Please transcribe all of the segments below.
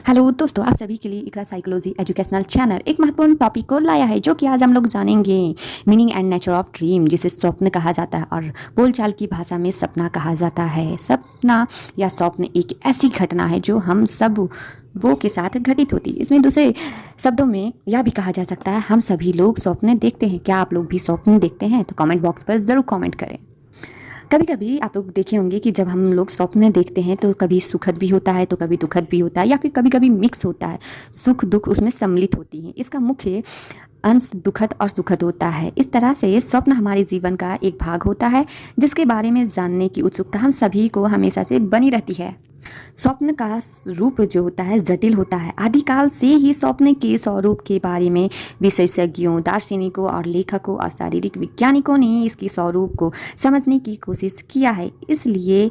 Hello दोस्तों, आप सभी के लिए इकरा साइकोलॉजी एजुकेशनल चैनल एक महत्वपूर्ण टॉपिक को लाया है जो कि आज हम लोग जानेंगे। Meaning and nature of dream, जिसे स्वप्न कहा जाता है और बोलचाल की भाषा में सपना कहा जाता है। सपना या स्वप्न एक ऐसी घटना है जो हम सब वो के साथ घटित होती है। इसमें दूसरे शब्दों में यह भी कहा जा सकता है हम सभी लोग स्वप्न देखते हैं। क्या आप लोग भी स्वप्न देखते हैं? तो कमेंट बॉक्स पर ज़रूर कमेंट करें। कभी कभी आप लोग देखे होंगे कि जब हम लोग स्वप्न देखते हैं तो कभी सुखद भी होता है तो कभी दुखद भी होता है, या फिर कभी कभी मिक्स होता है, सुख दुख उसमें सम्मिलित होती हैं। इसका मुख्य अंश दुखद और सुखद होता है। इस तरह से स्वप्न हमारे जीवन का एक भाग होता है जिसके बारे में जानने की उत्सुकता हम सभी को हमेशा से बनी रहती है। स्वप्न का रूप जो होता है जटिल होता है। आदिकाल से ही स्वप्न के स्वरूप के बारे में विशेषज्ञों, दार्शनिकों और लेखकों और शारीरिक वैज्ञानिकों ने इसके स्वरूप को समझने की कोशिश किया है। इसलिए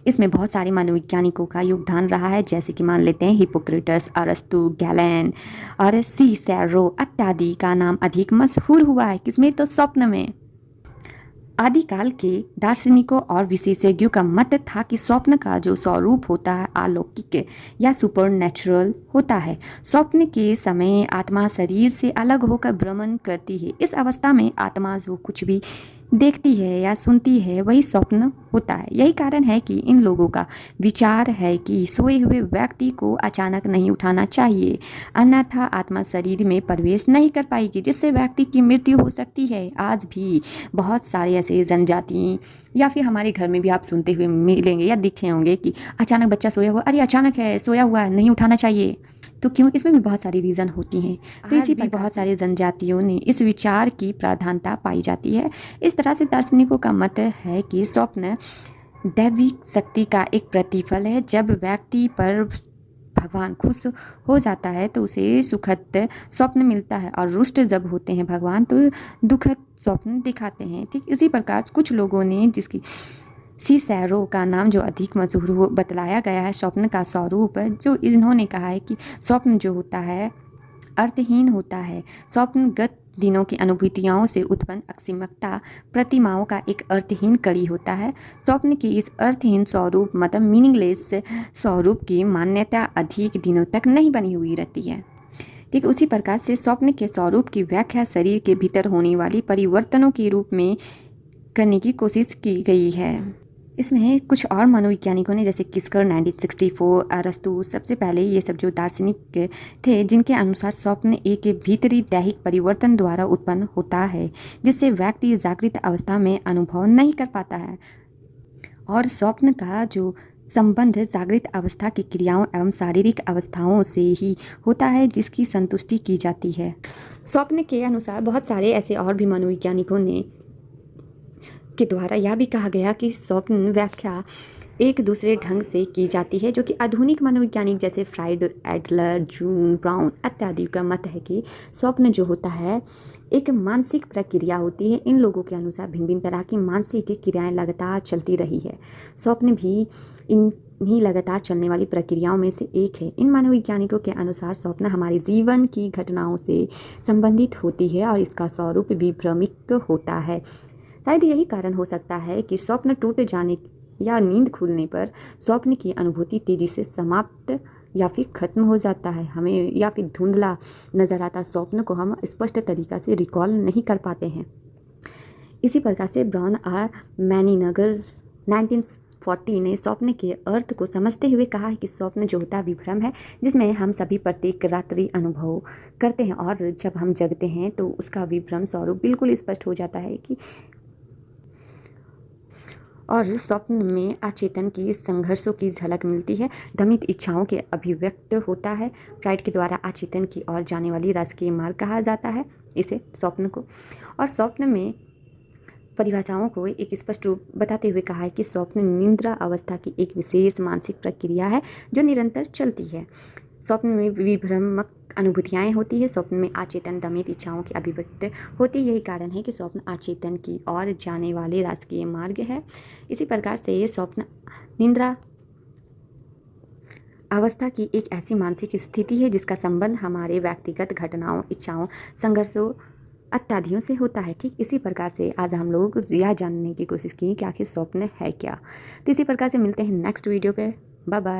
इसमें बहुत सारे मनोवैज्ञानिकों का योगदान रहा है, जैसे कि मान लेते हैं हिपोक्रेटस, अरस्तु, गैलेन और सिसेरो इत्यादि का नाम अधिक मशहूर हुआ है। किसमें? तो स्वप्न में। आदिकाल के दार्शनिकों और विशेषज्ञों का मत था कि स्वप्न का जो स्वरूप होता है अलौकिक या सुपरनैचुरल होता है। स्वप्न के समय आत्मा शरीर से अलग होकर भ्रमण करती है। इस अवस्था में आत्मा जो कुछ भी देखती है या सुनती है वही स्वप्न होता है। यही कारण है कि इन लोगों का विचार है कि सोए हुए व्यक्ति को अचानक नहीं उठाना चाहिए, अन्यथा आत्मा शरीर में प्रवेश नहीं कर पाएगी, जिससे व्यक्ति की मृत्यु हो सकती है। आज भी बहुत सारे ऐसे जनजाति या फिर हमारे घर में भी आप सुनते हुए मिलेंगे या दिखे होंगे कि अचानक बच्चा सोया हुआ, अरे अचानक है, सोया हुआ है, नहीं उठाना चाहिए। तो क्यों? इसमें भी बहुत सारी रीज़न होती हैं। तो इसी पर बहुत सारे जनजातियों ने इस विचार की प्राधान्यता पाई जाती है। इस तरह से दार्शनिकों का मत है कि स्वप्न दैविक शक्ति का एक प्रतिफल है। जब व्यक्ति पर भगवान खुश हो जाता है तो उसे सुखद स्वप्न मिलता है, और रुष्ट जब होते हैं भगवान तो दुखद स्वप्न दिखाते हैं। ठीक इसी प्रकार कुछ लोगों ने, जिसकी सिसेरो का नाम जो अधिक मशहूर बतलाया गया है स्वप्न का स्वरूप, जो इन्होंने कहा है कि स्वप्न जो होता है अर्थहीन होता है। स्वप्न गत दिनों की अनुभूतियों से उत्पन्न असीमता प्रतिमाओं का एक अर्थहीन कड़ी होता है। स्वप्न की इस अर्थहीन स्वरूप मतलब मीनिंगलेस स्वरूप की मान्यता अधिक दिनों तक नहीं बनी हुई रहती है। ठीक उसी प्रकार से स्वप्न के स्वरूप की व्याख्या शरीर के भीतर होने वाली परिवर्तनों के रूप में करने की कोशिश की गई है। इसमें कुछ और मनोवैज्ञानिकों ने, जैसे किस्कर 1964, अरस्तु, सबसे पहले ये सब जो दार्शनिक थे, जिनके अनुसार स्वप्न एक भीतरी दैहिक परिवर्तन द्वारा उत्पन्न होता है जिससे व्यक्ति जागृत अवस्था में अनुभव नहीं कर पाता है, और स्वप्न का जो संबंध जागृत अवस्था की क्रियाओं एवं शारीरिक अवस्थाओं से ही होता है जिसकी संतुष्टि की जाती है। स्वप्न के अनुसार बहुत सारे ऐसे और भी मनोवैज्ञानिकों ने के द्वारा यह भी कहा गया कि स्वप्न व्याख्या एक दूसरे ढंग से की जाती है, जो कि आधुनिक मनोवैज्ञानिक जैसे फ्राइड, एडलर, जून, ब्राउन इत्यादि का मत है कि स्वप्न जो होता है एक मानसिक प्रक्रिया होती है। इन लोगों के अनुसार भिन्न भिन्न तरह की मानसिक क्रियाएं लगातार चलती रही है। स्वप्न भी इन्हीं लगातार चलने वाली प्रक्रियाओं में से एक है। इन मनोवैज्ञानिकों के अनुसार स्वप्न हमारे जीवन की घटनाओं से संबंधित होती है और इसका स्वरूप भी भ्रमिक होता है। शायद यही कारण हो सकता है कि स्वप्न टूट जाने या नींद खुलने पर स्वप्न की अनुभूति तेजी से समाप्त या फिर खत्म हो जाता है। हमें या फिर धुंधला नजर आता स्वप्न को हम स्पष्ट तरीका से रिकॉल नहीं कर पाते हैं। इसी प्रकार से ब्राउन और मैनीनगर 1940 ने स्वप्न के अर्थ को समझते हुए कहा है कि स्वप्न जो होता है विभ्रम है, जिसमें हम सभी प्रत्येक रात्रि अनुभव करते हैं, और जब हम जगते हैं तो उसका विभ्रम स्वरूप बिल्कुल स्पष्ट हो जाता है कि और स्वप्न में अचेतन की संघर्षों की झलक मिलती है। दमित इच्छाओं के अभिव्यक्त होता है। फ्राइड के द्वारा अचेतन की ओर जाने वाली राजकीय मार्ग कहा जाता है इसे स्वप्न को, और स्वप्न में परिभाषाओं को एक स्पष्ट रूप बताते हुए कहा है कि स्वप्न निद्रा अवस्था की एक विशेष मानसिक प्रक्रिया है जो निरंतर चलती है। स्वप्न में विभ्रमक अनुभूतियाएँ होती है। स्वप्न में अचेतन दमित इच्छाओं की अभिव्यक्त होती है। यही कारण है कि स्वप्न अचेतन की ओर जाने वाले राजकीय मार्ग है। इसी प्रकार से ये स्वप्न निद्रा अवस्था की एक ऐसी मानसिक स्थिति है जिसका संबंध हमारे व्यक्तिगत घटनाओं, इच्छाओं, संघर्षों इत्यादियों से होता है। ठीक इसी प्रकार से आज हम लोग यह जानने की कोशिश की कि आखिर स्वप्न है क्या। तो इसी प्रकार से मिलते हैं नेक्स्ट वीडियो पे। Bye bye.